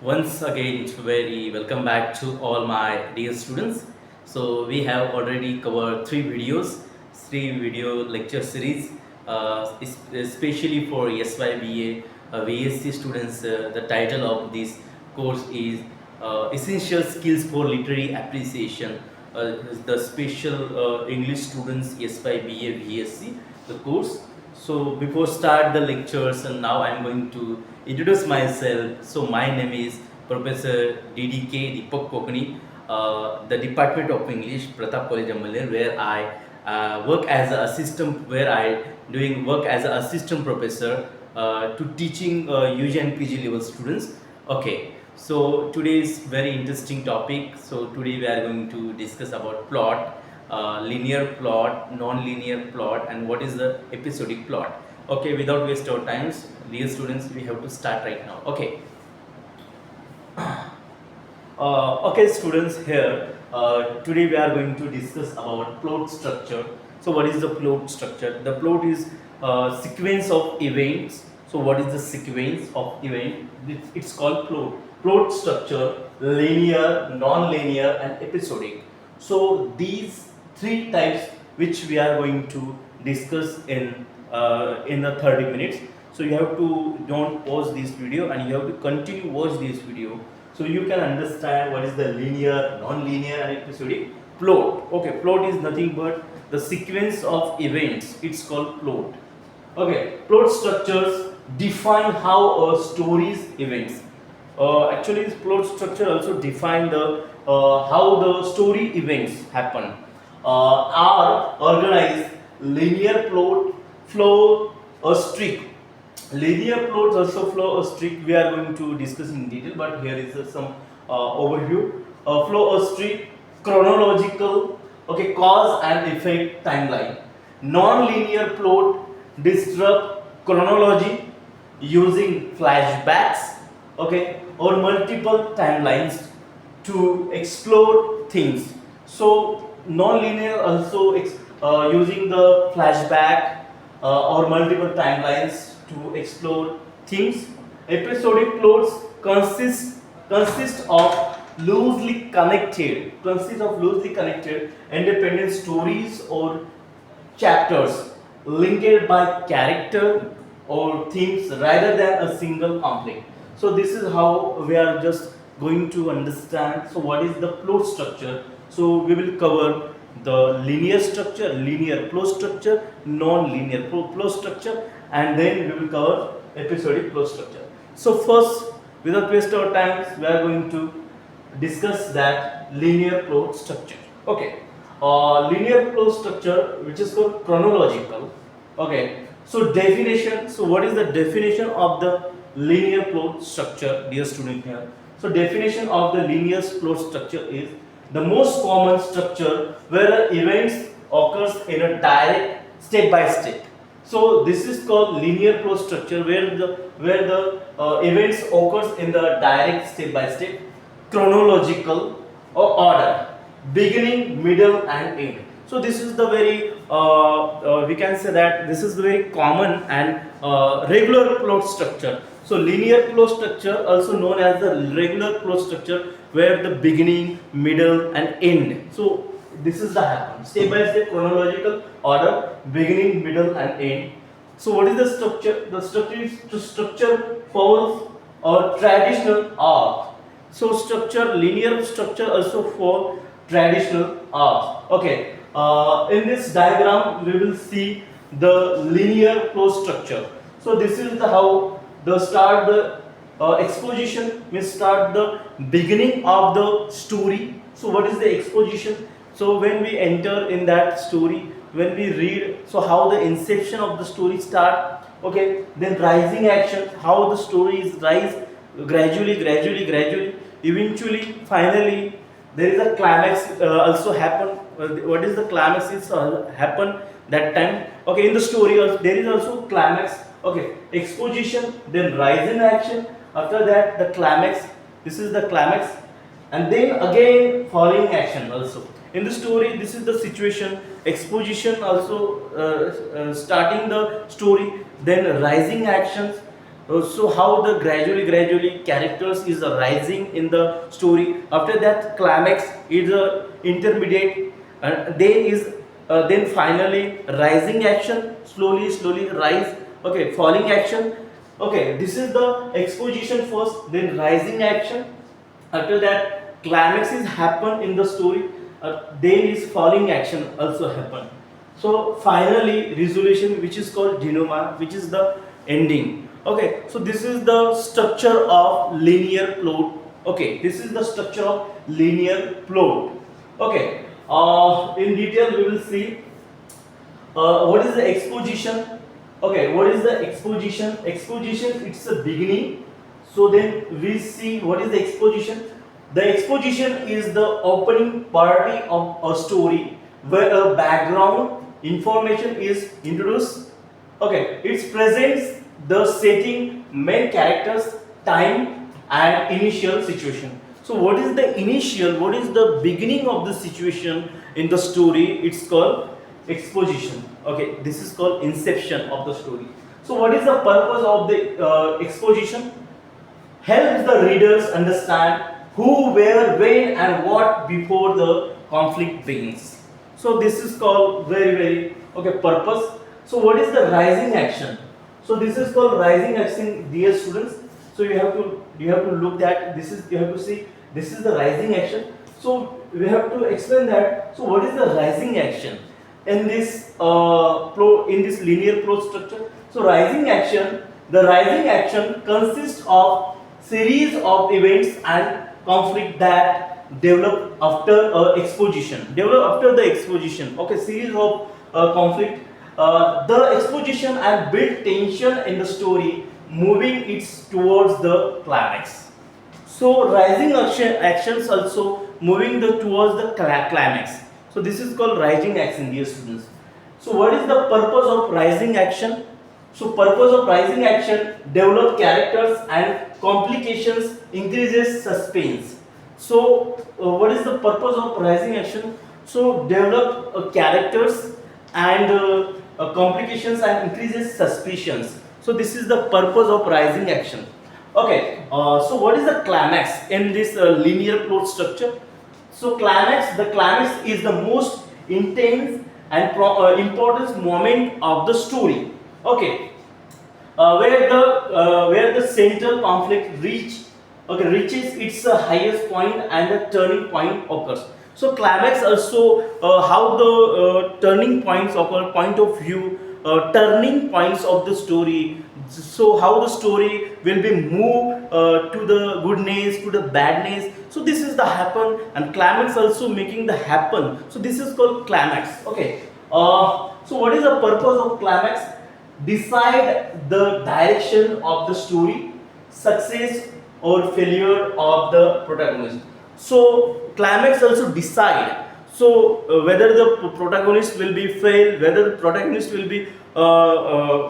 Once again, very welcome back to all my dear students. So we have already covered three video lecture series, especially for SYBA VSC students. The title of this course is Essential Skills for Literary Appreciation. The special English students SYBA VSC the course. So before start the lectures, and now I am going to introduce myself. So my name is Professor DDK Deepak Kokani, the Department of English, Pratap College Ammalner, where I work as an assistant, where I doing work as an assistant professor to teaching UG and PG level students. Okay, so today is very interesting topic. So today we are going to discuss about plot, linear plot, non-linear plot, and what is the episodic plot. Okay, without waste our times, dear students, we have to start right now. Okay. Okay, students, here today we are going to discuss about plot structure. So what is the plot structure? The plot is sequence of events. So what is the sequence of event? It's called plot. Plot structure: linear, non-linear, and episodic. So these three types which we are going to discuss in the 30 minutes. So you have to don't pause this video and you have to continue watch this video, so you can understand what is the linear, non-linear, and episodic plot. Okay, plot is nothing but the sequence of events. It's called plot. Okay, plot structures define how a story's events. Actually, this plot structure also define the how the story events happen. Are organized. Linear plot flow a streak. Linear plots also flow a streak. We are going to discuss in detail, but here is some overview. Flow a streak, chronological, okay, cause and effect timeline. Non-linear plot disrupt chronology using flashbacks, okay, or multiple timelines to explore things. So non-linear also using the flashback or multiple timelines to explore things. Episodic plots consist of loosely connected independent stories or chapters linked by character or themes rather than a single conflict. So this is how we are just going to understand. So what is the plot structure? So we will cover the linear structure, linear plot structure, non-linear plot structure, and then we will cover episodic plot structure. So first, without waste our time, we are going to discuss that linear plot structure. Okay, linear plot structure, which is called chronological. Okay, so definition. So what is the definition of the linear plot structure, dear student here? So definition of the linear plot structure is the most common structure where events occurs in a direct step by step. So this is called linear plot structure where the events occurs in the direct step by step chronological or order, beginning, middle, and end. So this is the very we can say that this is the very common and regular plot structure. So linear plot structure, also known as the regular plot structure, where the beginning, middle, and end. So this is the happen step by step chronological order, beginning, middle, and end. So what is the structure? The structure is to structure follows or traditional arc. So structure, linear structure also for traditional arc. Okay. In this diagram, we will see the linear plot structure. So this is the how the start the exposition means start the beginning of the story. So what is the exposition? So when we enter in that story, when we read, so how the inception of the story start. Okay, then rising action, how the story is rise gradually, eventually, finally, there is a climax also happen. What is the climax is happen that time? Okay, in the story also, there is also climax. Okay, exposition, then rise in action. After that, the climax. This is the climax, and then again following action also. In the story, this is the situation. Exposition also starting the story, then rising actions, So how the gradually characters is rising in the story. After that climax is a intermediate, then is then finally rising action, slowly rise. Okay, falling action. Okay, this is the exposition first, then rising action. After that climax is happen in the story, then is falling action also happen. So finally resolution, which is called denouement, which is the ending. Okay, so this is the structure of linear plot. Okay, this is the structure of linear plot. Okay, in detail we will see what is the exposition. Okay, what is the exposition? Exposition, it's a beginning. So then we see what is the exposition. The exposition is the opening party of a story where a background information is introduced. Okay, it presents the setting, main characters, time and initial situation. So what is the initial, what is the beginning of the situation in the story? It's called exposition. Okay, this is called inception of the story. So what is the purpose of the exposition? Helps the readers understand who, where, when and what before the conflict begins. So this is called very okay purpose. So what is the rising action? So this is called rising action, dear students. So you have to look that this is, you have to see this is the rising action. So we have to explain that. So what is the rising action in this in this linear plot structure? So rising action, the rising action consists of series of events and conflict that develop after exposition. Develop after the exposition. Okay, series of conflict. The exposition and build tension in the story, moving it towards the climax. So rising actions also moving towards the climax. So this is called rising action, dear students. So what is the purpose of rising action? So purpose of rising action, develop characters and complications, increases suspense. So what is the purpose of rising action? So develop characters and complications and increases suspicions. So this is the purpose of rising action. Okay, so what is the climax in this linear plot structure? So the climax is the most intense and important moment of the story. Okay, where the central conflict reaches its highest point and the turning point occurs. So climax also how the turning points occur, point of view, turning points of the story. So how the story will be moved to the goodness, to the badness. So this is the happen, and climax also making the happen. So this is called climax. Okay. So what is the purpose of climax? Decide the direction of the story, success or failure of the protagonist. So climax also decide. So whether the protagonist will be fail, whether the protagonist will be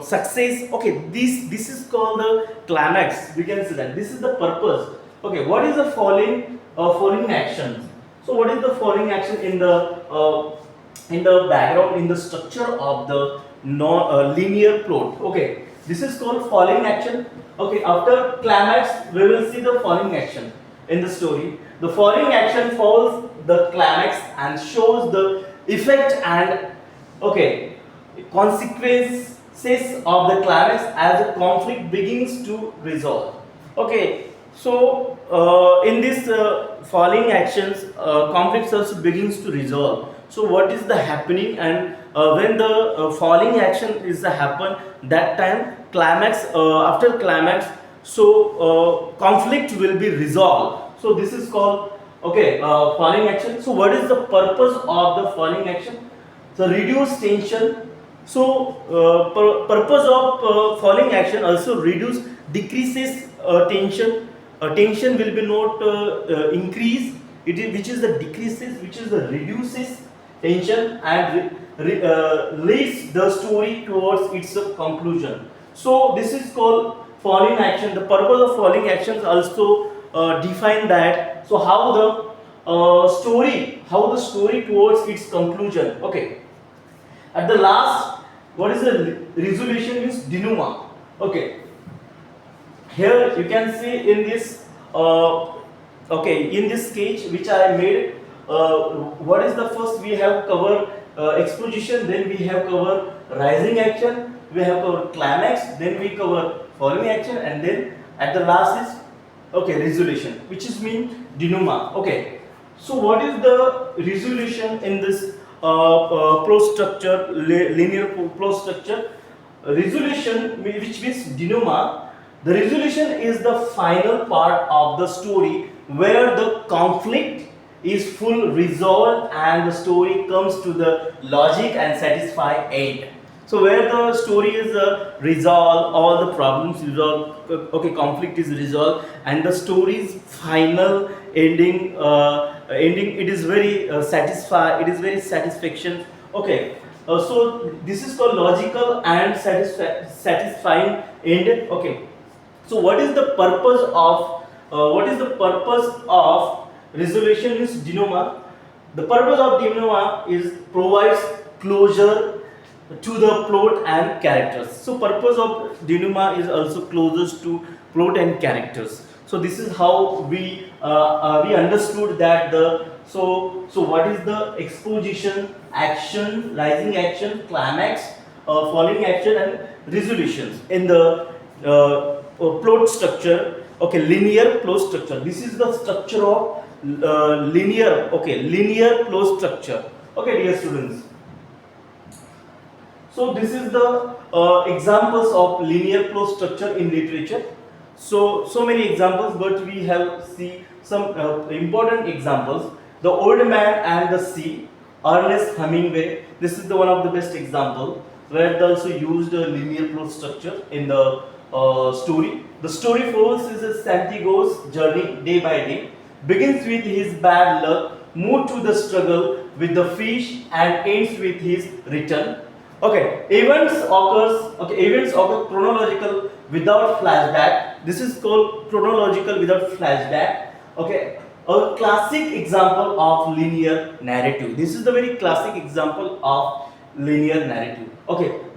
success. Okay, this is called the climax. We can say that this is the purpose. Okay, what is the falling action? So what is the falling action in the background, in the structure of the linear plot? Okay, this is called falling action. Okay, after climax we will see the falling action in the story. The falling action follows the climax and shows the effect and okay consequences of the climax as the conflict begins to resolve. Okay, so in this falling actions, conflicts also begins to resolve. So what is the happening, and when the falling action is happen, that time climax, after climax, so conflict will be resolved. So this is called okay falling action. So what is the purpose of the falling action? So reduce tension. So purpose of falling action also decreases tension. Tension will be not increase, which is the decreases, which is the reduces tension and leads the story towards its conclusion. So this is called falling action. The purpose of falling actions also define that. So how the story towards its conclusion. Okay, at the last, what is the resolution? Means denouement. Okay, Here you can see in this in this sketch which I made, what is the first we have covered exposition, then we have covered rising action, we have covered climax, then we cover following action, and then at the last is resolution, which is mean denouement. Okay, so what is the resolution in this plot structure, linear plot structure? Resolution, which means denouement. The resolution is the final part of the story where the conflict is full resolved and the story comes to the logic and satisfy end. So where the story is resolved, all the problems resolved, conflict is resolved, and the story's final ending, it is very it is very satisfaction. So this is called logical and satisfying end. Okay. So what is the purpose of resolution is denouement? The purpose of denouement is provides closure to the plot and characters. So purpose of denouement is also closures to plot and characters. So this is how we understood that so what is the exposition, action, rising action, climax, following action, and resolutions in the plot structure. Linear plot structure. This is the structure of linear plot structure. Dear students. So this is the examples of linear plot structure in literature. So many examples, but we have see some important examples. The Old Man and the Sea, Ernest Hemingway. This is the one of the best example where they also used a linear plot structure in the story. The story follows is Santiago's journey day by day, begins with his bad luck, moves to the struggle with the fish, and ends with his return. Events occur chronological without flashback. This is called chronological without flashback. A classic example of linear narrative. This is the very classic example of linear narrative.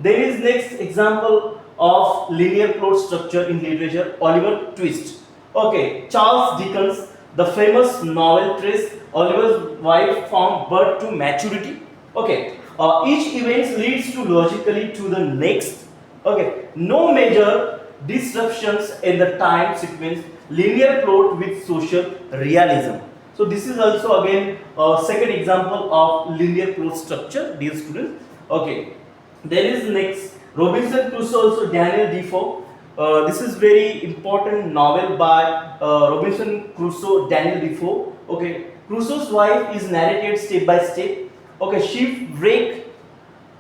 There is next example of linear plot structure in literature, Oliver Twist. Charles Dickens, the famous novelist Oliver's wife from birth to maturity. Each event leads to logically to the next. No major disruptions in the time sequence. Linear plot with social realism. So this is also again a second example of linear plot structure, dear students. There is next Robinson Crusoe, also Daniel Defoe. This is very important novel by Robinson Crusoe, Daniel Defoe. Crusoe's wife is narrated step by step. Shipwreck,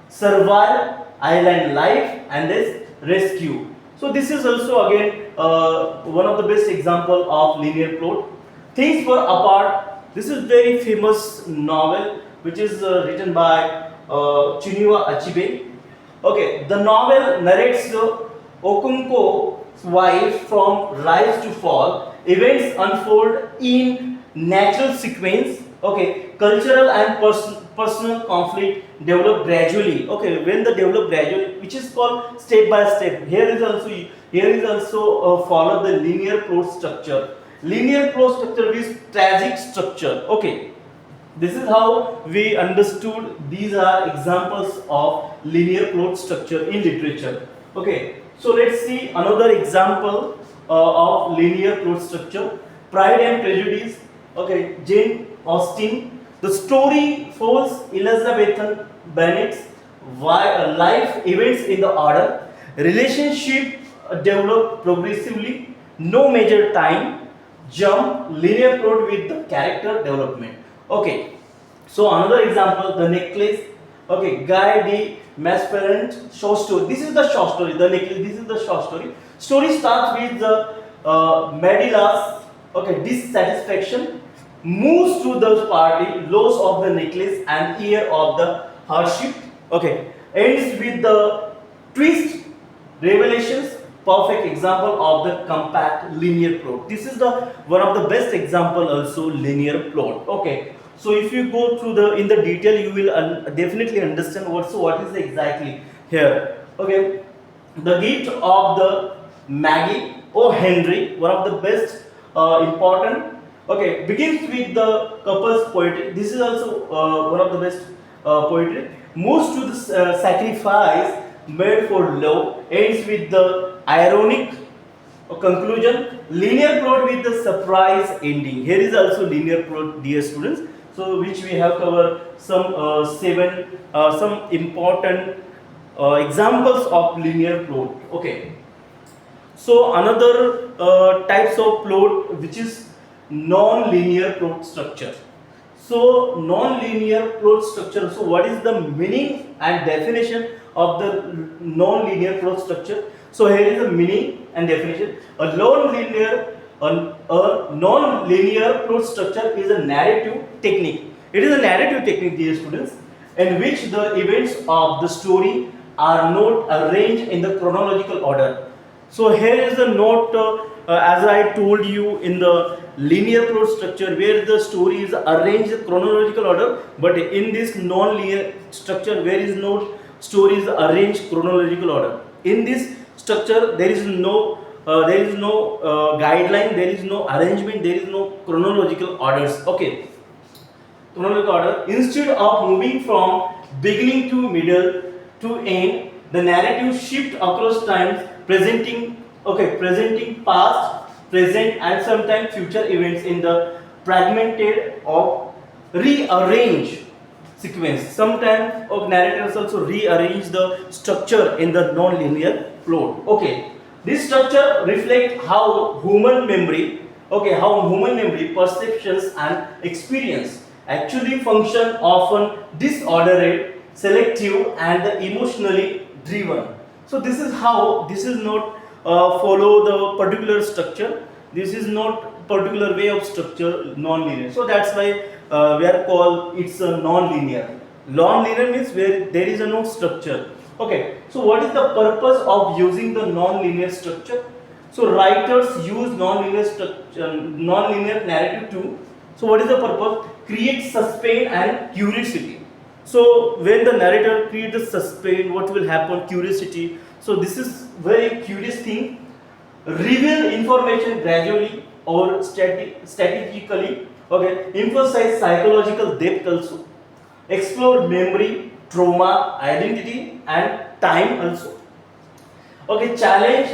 survival, island life, and this rescue. So this is also again one of the best example of linear plot. Things Fall Apart. This is very famous novel which is written by Chinua Achebe. The novel narrates Okonkwo's wife from rise to fall. Events unfold in natural sequence. Cultural and personal conflict develop gradually. When they develop gradually, which is called step by step. Here is also follow the linear plot structure. Linear plot structure is tragic structure. This is how we understood. These are examples of linear plot structure in literature. So let's see another example of linear plot structure. Pride and Prejudice. Jane Austen. The story follows Elizabeth Bennet's life events in the order. Relationship develop progressively. No major time jump. Linear plot with the character development. So another example, The Necklace. Guy de Maupassant short story. This is the short story. The Necklace. This is the short story. Story starts with the Medilla's dissatisfaction, moves to the party, loss of the necklace, and year of the hardship. Ends with the twist, revelations. Perfect example of the compact linear plot. This is the one of the best example also linear plot. So if you go through in the detail, you will definitely understand what is exactly here. The gift of the Maggie. O. Henry, one of the best important. Okay, begins with the couple's poetry. This is also one of the best poetry. Moves to the sacrifice made for love. Ends with the ironic conclusion. Linear plot with the surprise ending. Here is also linear plot, dear students. So which we have covered some some important examples of linear plot. Okay. So another types of plot which is non-linear plot structure. So non-linear plot structure. So what is the meaning and definition of the non-linear plot structure? So here is the meaning and definition. A non-linear plot structure is a narrative technique. It is a narrative technique, dear students, in which the events of the story are not arranged in the chronological order. So here is the note, as I told you in the linear plot structure where the story is arranged in chronological order, but in this non-linear structure where is no story is arranged chronological order. In this structure there is no guideline, there is no arrangement, there is no chronological orders. Okay, chronological order. Instead of moving from beginning to middle to end, the narrative shift across times, presenting past, present and sometimes future events in the fragmented or rearranged sequence. Sometimes narrators also rearrange the structure in the non-linear plot. Okay, this structure reflects how human memory, perceptions and experience actually function, often disordered, selective and emotionally driven. So this is how, this is not follow the particular structure, this is not particular way of structure, non-linear. So that's why we are called it's a non-linear. Non-linear means where there is a no structure. Okay, so what is the purpose of using the non-linear structure? So writers use non-linear structure, non-linear narrative too. So what is the purpose? Create suspense and curiosity. So when the narrator creates the suspense, what will happen? Curiosity. So this is very curious thing. Reveal information gradually or strategically. Okay, emphasize psychological depth also. Explore memory, trauma, identity, and time also. Okay, challenge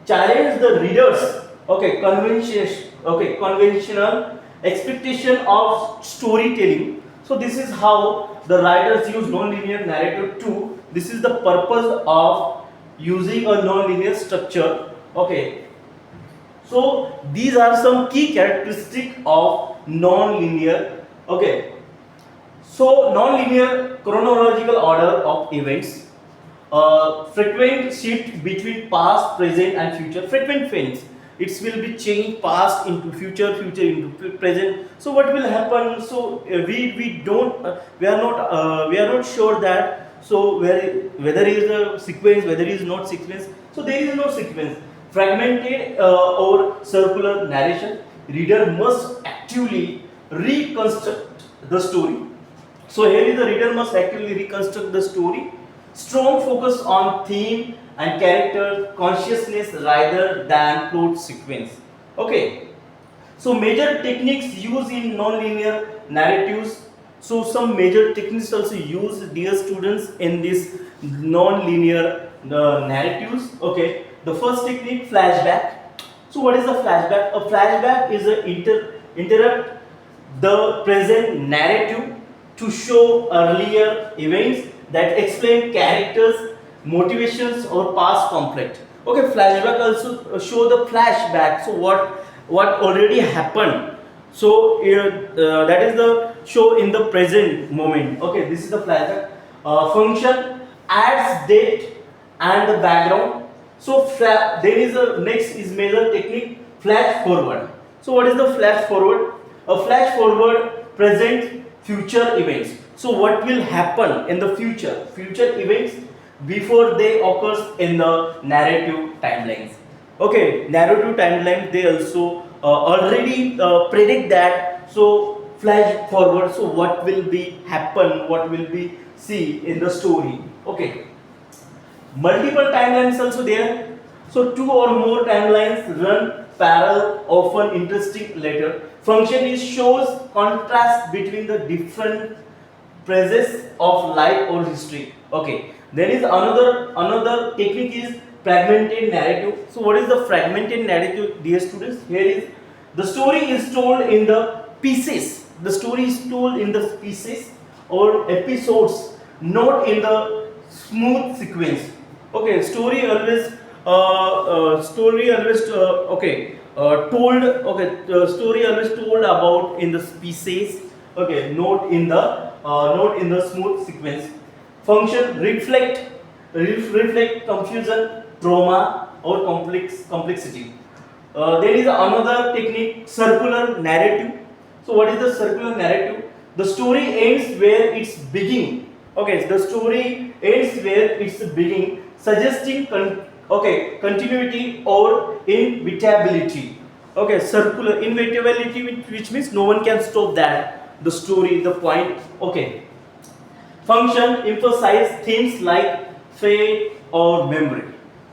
the readers. Okay, conventional expectation of storytelling. So this is how the writers use non-linear narrative too. This is the purpose of using a non-linear structure. Okay, so these are some key characteristics of non-linear. Okay, so non-linear chronological order of events, frequent shift between past, present and future, frequent change. It will be changed past into future, future into present. So what will happen? So we don't we are not sure that. So whether is a sequence, whether is not sequence. So there is no sequence. Fragmented or circular narration. Reader must actively reconstruct the story. So here is the reader must actively reconstruct the story. Strong focus on theme and character consciousness rather than plot sequence. Okay. So major techniques used in non-linear narratives. So some major techniques also used, dear students, in this non-linear narratives. Okay. The first technique, flashback. So what is a flashback? A flashback is a interrupt the present narrative to show earlier events that explain characters, motivations or past conflict. Okay, flashback also show the flashback. So what already happened. So that is the show in the present moment. Okay, this is the flashback. Function adds date and the background. So there is a next is major technique, flash forward. So what is the flash forward? A flash forward presents future events. So what will happen in the future? Future events before they occurs in the narrative timelines. Okay, narrative timelines they also already predict that. So flash forward. So what will be happen? What will be see in the story? Okay. Multiple timelines also there. So two or more timelines run parallel, often interesting later. Function is shows contrast between the different phases of life or history. Okay. There is another technique is fragmented narrative. So what is the fragmented narrative, dear students? Here is the story is told in the pieces. The story is told in the pieces or episodes, not in the smooth sequence. Okay, story always told about in the species. Okay, not in the smooth sequence. Function reflect confusion, trauma, or complexity. There is another technique, circular narrative. So what is the circular narrative? The story ends where it's beginning. Okay, the story ends where it's beginning, suggesting continuity or inevitability. Okay, circular inevitability, which means no one can stop that. The story, the point. Okay. Function emphasize themes like fate or memory.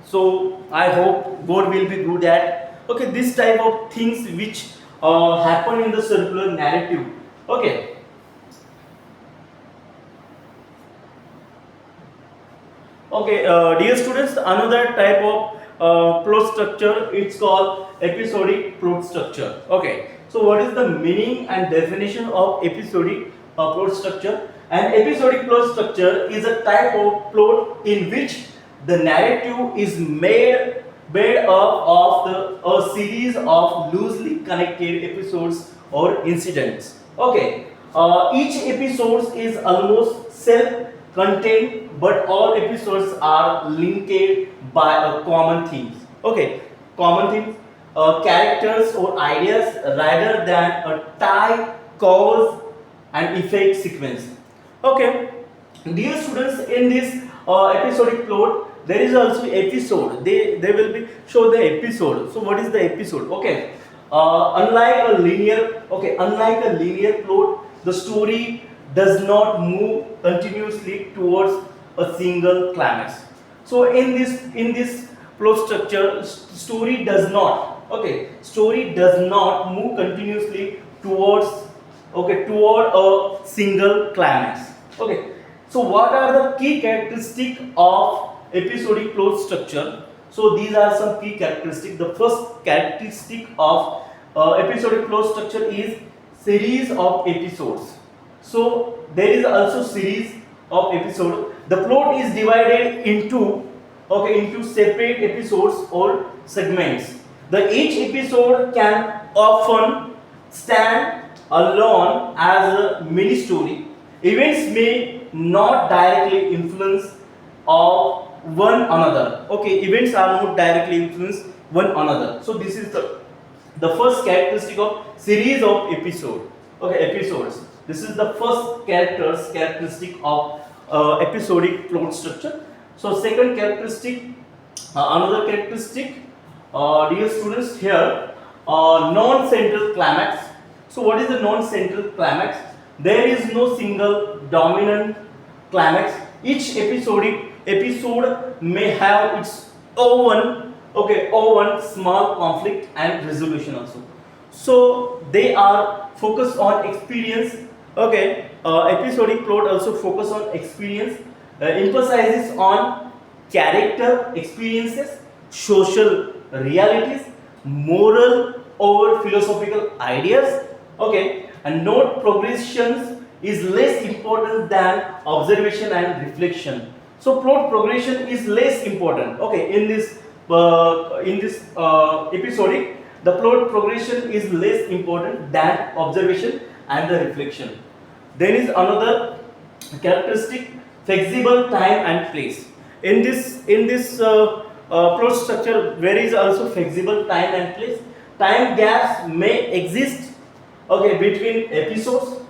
So I hope God will be good at this type of things which happen in the circular narrative. Okay. Dear students, another type of plot structure, it's called episodic plot structure. Okay, so what is the meaning and definition of episodic plot structure? An episodic plot structure is a type of plot in which the narrative is made up of a series of loosely connected episodes or incidents. Okay, each episode is almost self-contained, but all episodes are linked by a common themes. Okay, common themes, characters or ideas rather than a tie, cause, and effect sequence. Okay, dear students, in this episodic plot, there is also episode. They will be show the episode. So what is the episode? Okay, unlike a linear plot, the story does not move continuously towards a single climax. So in this plot structure, story does not move continuously toward a single climax. Okay, so what are the key characteristics of episodic plot structure? So these are some key characteristics. The first characteristic of episodic plot structure is series of episodes. So there is also series of episodes. The plot is divided into separate episodes or segments. Each episode can often stand alone as a mini story. Events may not directly influence of one another. Okay, events are not directly influence one another. So this is the first characteristic of series of episodes. This is the first characteristic of episodic plot structure. So second characteristic, another characteristic, dear students, here non-central climax. So what is the non-central climax? There is no single dominant climax. Each episode may have its own small conflict and resolution also. So they are focused on experience. Episodic plot also focus on experience, emphasizes on character experiences, social realities, moral or philosophical ideas. Okay, and note progressions is less important than observation and reflection. So plot progression is less important. Okay, in this episodic, the plot progression is less important than observation and the reflection. There is another characteristic, flexible time and place. In this plot structure, there is also flexible time and place. Time gaps may exist between episodes.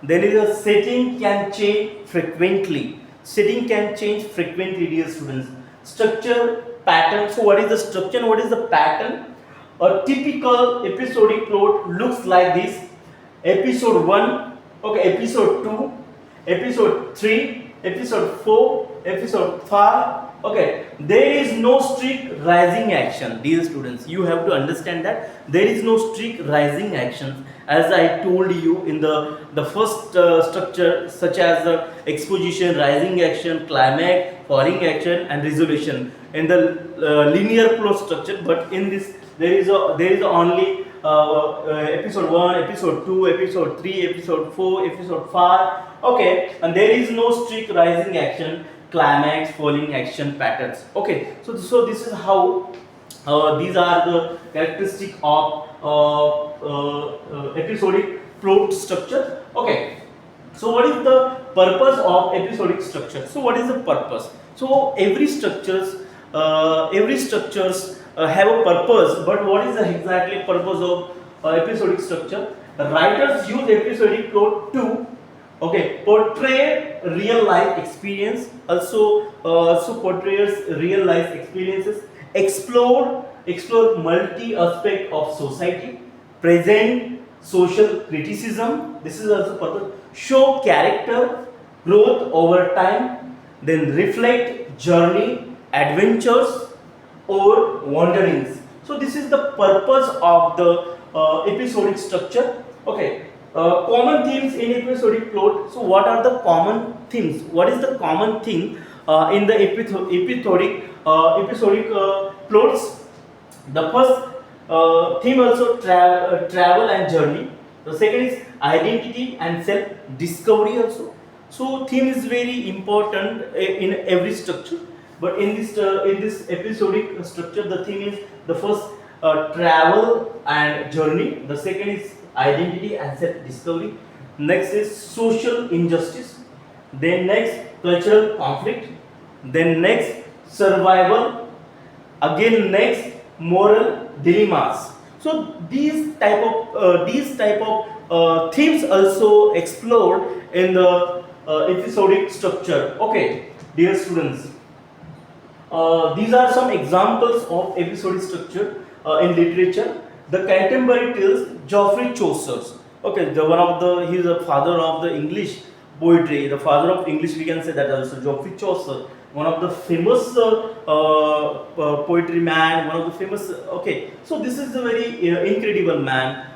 There is a setting can change frequently. Dear students. Structure pattern. So what is the structure and what is the pattern? A typical episodic plot looks like this. Episode 1, episode 2, episode 3, episode 4, episode 5, Okay, there is no strict rising action, dear students. You have to understand that there is no strict rising action, as I told you in the first structure, such as the exposition, rising action, climax, falling action, and resolution in the linear flow structure. But in this, there is only episode 1, episode 2, episode 3, episode 4, episode 5. Okay, and there is no strict rising action, climax, falling action patterns. Okay, so this is how these are the characteristic of episodic plot structure. Okay, so what is the purpose of episodic structure? So what is the purpose? So every structures have a purpose, but what is the exactly purpose of episodic structure? Writers use episodic plot to, okay, portray real life experience, also portrays real life experiences, explore multi aspect of society, present social criticism, this is also purpose, show character growth over time, then reflect journey, adventures or wanderings. So this is the purpose of the episodic structure. Okay, common themes in episodic plot. So what are the common themes? What is the common theme in the episodic plots? The first theme also travel and journey. The second is identity and self discovery also. So theme is very important in every structure. But in this episodic structure, the theme is the first travel and journey. The second is identity and self discovery. Next is social injustice. Then next cultural conflict. Then next survival. Again next moral dilemmas. So these type of themes also explored in the episodic structure. Okay, dear students. These are some examples of episodic structure in literature. The contemporary tales, Geoffrey Chaucer's. Okay, he is the father of the English poetry. The father of English, we can say that also, Geoffrey Chaucer, one of the famous poetry man, one of the famous. Okay, so this is a very incredible man.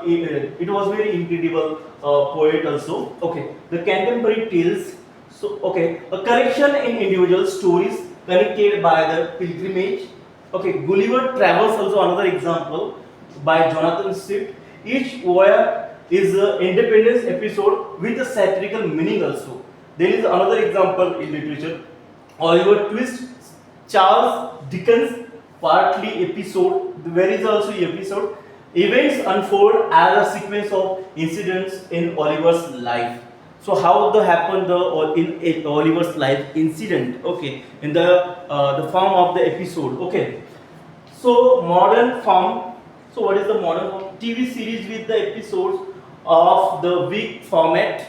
It was very incredible poet also. Okay, the contemporary tales. So okay, a correction in individual stories connected by the pilgrimage. Okay, Gulliver Travels also another example by Jonathan Swift. Each voyage is an independent episode with a satirical meaning also. There is another example in literature, Oliver Twist, Charles Dickens, partly episode. There is also episode. Events unfold as a sequence of incidents in Oliver's life. So how the happened in Oliver's life incident? Okay, in the form of the episode. Okay, so modern form. So what is the modern form? TV series with the episodes of the week format.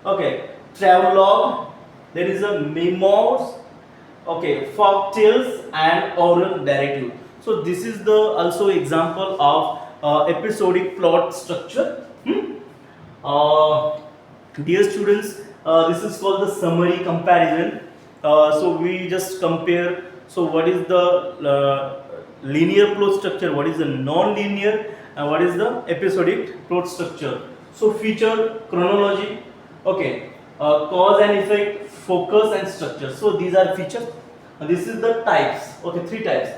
Okay, travelogue. There is a memoirs. Okay, folk tales and oral narrative. So this is the also example of episodic plot structure. Dear students, this is called the summary comparison. So we just compare. So what is the linear plot structure? What is the non-linear? And what is the episodic plot structure? So feature, chronology. Okay, cause and effect, focus and structure. So these are features. And this is the types. Okay, 3 types.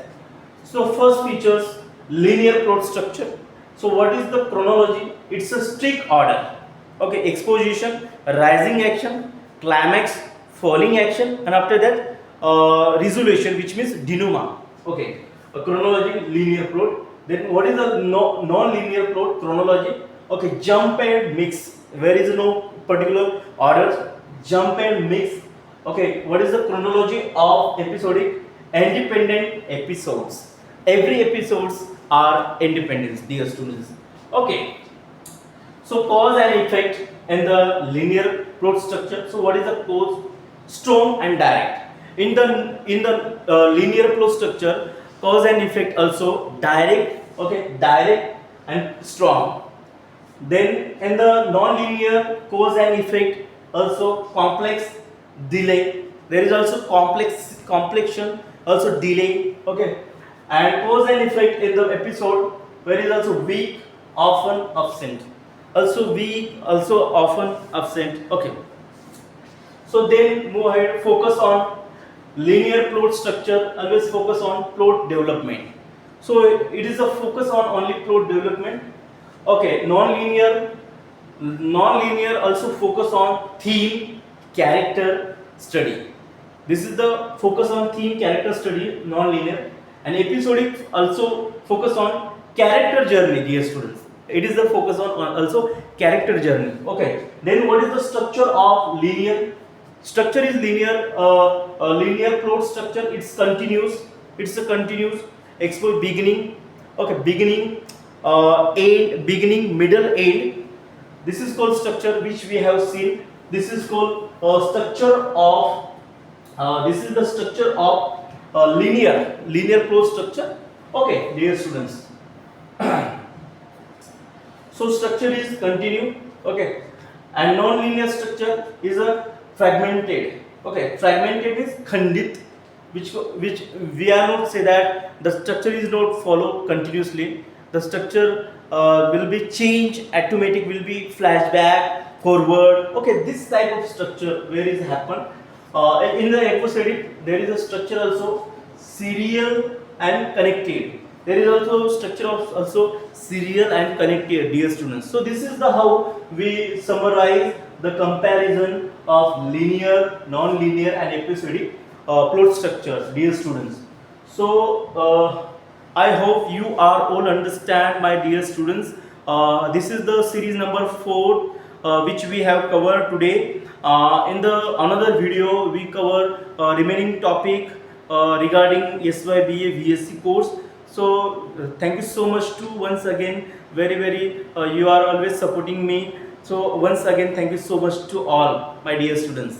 So first features, linear plot structure. So what is the chronology? It's a strict order. Okay, exposition, rising action, climax, falling action, and after that resolution, which means denouement. Okay, a chronology, linear plot. Then what is the non-linear plot? Chronology. Okay, jump and mix. There is no particular order. Jump and mix. Okay, what is the chronology of episodic? Independent episodes. Every episodes are independent, dear students. Okay. So cause and effect in the linear plot structure. So what is the cause? Strong and direct. In the linear plot structure, cause and effect also direct. Okay, direct and strong. Then in the non-linear, cause and effect also complex, delay, there is also complexion, also delay, okay, and cause and effect in the episode, where is also weak, often absent, also weak, also often absent, okay. So then move ahead, focus on linear plot structure, always focus on plot development. So it is a focus on only plot development. Okay, non-linear also focus on theme, character study. This is the focus on theme, character study, non-linear. And episodic also focus on character journey, dear students. It is the focus on also character journey. Okay. Then what is the structure of linear? Structure is linear. Linear plot structure. It's continuous. It's a continuous. Expose beginning. Okay. Beginning, end, beginning, middle, end. This is called structure, which we have seen. This is called structure of. This is the structure of linear plot structure. Okay, dear students. So structure is continue, okay, and non-linear structure is a fragmented. Okay, fragmented is khandit, which we are not say that the structure is not follow continuously. The structure will be change, automatic will be flashback, forward. Okay, this type of structure where is happen. In the episodic there is a structure also serial and connected. There is also structure of also serial and connected, dear students. So this is the how we summarize the comparison of linear, non-linear and episodic plot structures, dear students. So I hope you are all understand, my dear students. This is the series number 4 which we have covered today. In the another video we cover remaining topic regarding SYBA VSc course. So thank you so much to once again, very you are always supporting me. So once again, thank you so much to all my dear students.